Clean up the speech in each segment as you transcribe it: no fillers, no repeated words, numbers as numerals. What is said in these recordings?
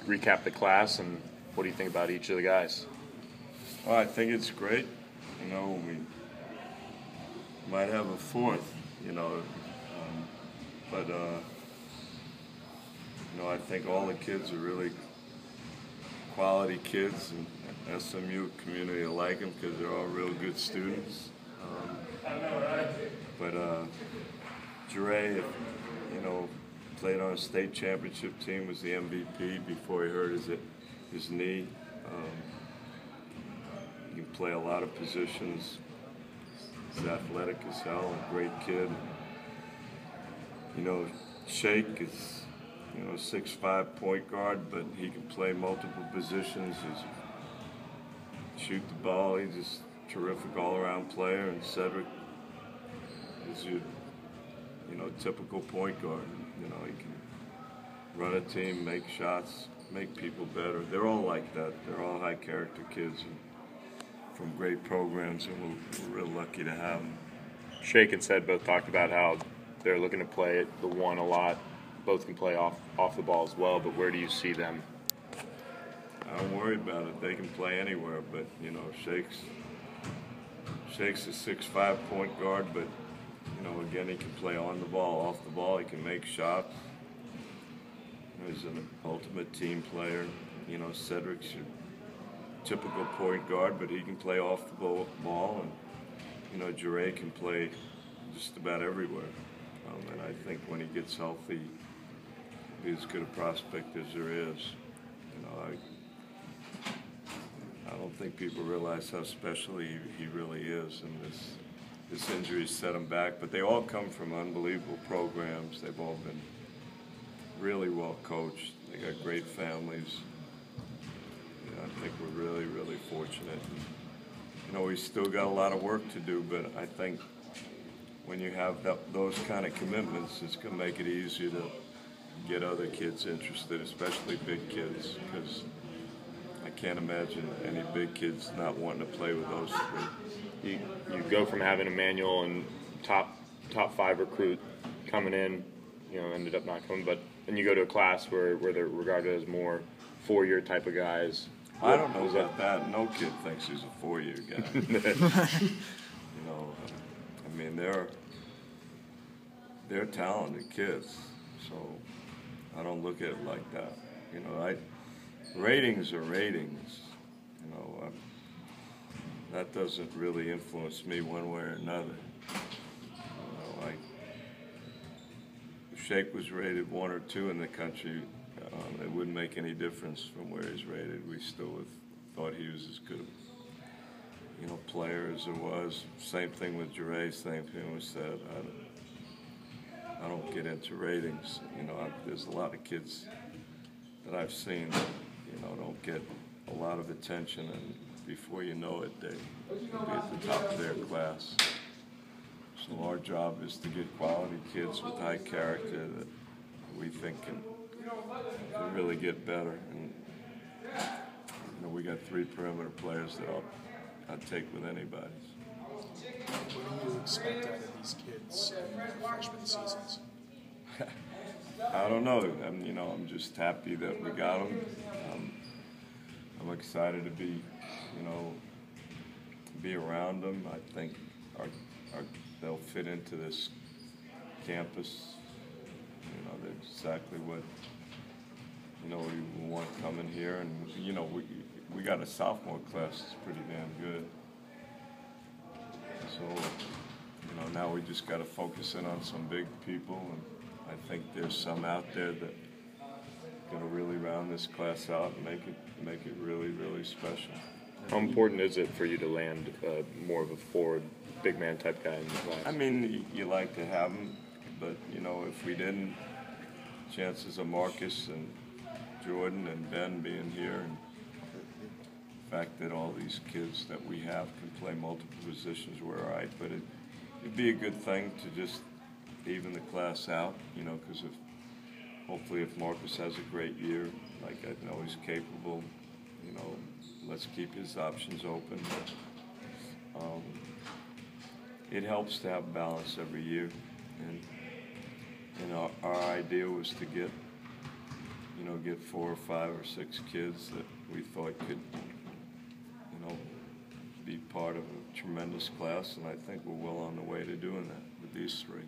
recap the class, and what do you think about each of the guys? Well, I think it's great. We might have a fourth, but I think all the kids are really quality kids, and SMU community will like them because they're all real good students. But Jure, played on a state championship team, was the MVP before he hurt his knee. He can play a lot of positions. He's athletic as hell, a great kid. Shake is, 6'5" point guard, but he can play multiple positions. Shoot the ball. He's just a terrific all-around player. And Cedric is your, typical point guard. He can run a team, make shots, make people better. They're all like that. They're all high-character kids from great programs, and we're real lucky to have them. Shake and Ced both talked about how they're looking to play the one a lot. Both can play off the ball as well, but where do you see them? I don't worry about it. They can play anywhere, but Shake's a 6'5" point guard, but again, he can play on the ball, off the ball. He can make shots. He's an ultimate team player. Cedric's your typical point guard, but he can play off the ball, and Jure can play just about everywhere. And I think when he gets healthy, he'll be as good a prospect as there is. I don't think people realize how special he really is, and this injury set him back. But they all come from unbelievable programs. They've all been really well coached. They got great families. I think we're really, really fortunate. We still got a lot of work to do, but I think when you have those kind of commitments, it's going to make it easier to get other kids interested, especially big kids, because I can't imagine any big kids not wanting to play with those three. You go from having Emmanuel and top 5 recruit coming in, ended up not coming, and you go to a class where they're regarded as more 4-year type of guys. I don't know about that. No kid thinks he's a 4-year guy. They're talented kids, so I don't look at it like that. Ratings are ratings. That doesn't really influence me one way or another. If Shake was rated 1 or 2 in the country, it wouldn't make any difference from where he's rated. We still would thought he was as good a player as there was. Same thing with Jure, same thing with Ced. I don't get into ratings. There's a lot of kids that I've seen that, don't get a lot of attention, and before you know it, they'll be at the top of their class. So our job is to get quality kids with high character that we think can really get better. And we got 3 perimeter players that I'd take with anybody. What do you expect out of these kids in their freshman seasons? I don't know. I'm just happy that we got them. I'm excited to be around them. I think they'll fit into this campus. They're exactly what we want coming here, and we got a sophomore class that's pretty damn good. So now we just got to focus in on some big people, and I think there's some out there that going to really round this class out and make it really, really special. How important is it for you to land more of a forward, big man type guy in the class? You like to have them, but if we didn't, chances of Marcus and Jordan and Ben being here, and the fact that all these kids that we have can play multiple positions, we're all right. But it'd be a good thing to just even the class out, because hopefully if Marcus has a great year, like I know he's capable, let's keep his options open. But, it helps to have balance every year, and our idea was to get get 4 or 5 or 6 kids that we thought could, be part of a tremendous class, and I think we're well on the way to doing that with these 3.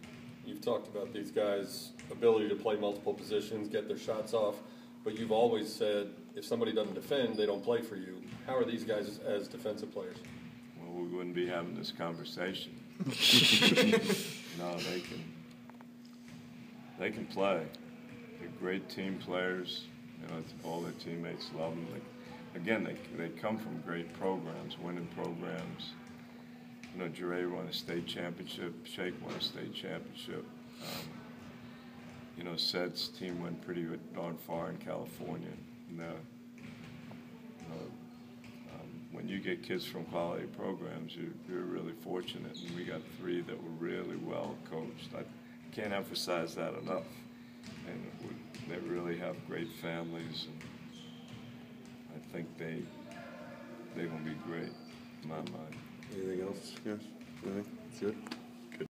You've talked about these guys' ability to play multiple positions, get their shots off, but you've always said if somebody doesn't defend, they don't play for you. How are these guys as defensive players? Well, we wouldn't be having this conversation. No, they can play. They're great team players. All their teammates love them. Again, they come from great programs, winning programs. Jure won a state championship. Shake won a state championship. Sed's team went pretty darn far in California. When you get kids from quality programs, you're really fortunate. And we got 3 that were really well coached. I can't emphasize that enough. And they really have great families. And I think they're going to be great, in my mind. Anything else, guys? Anything? Good?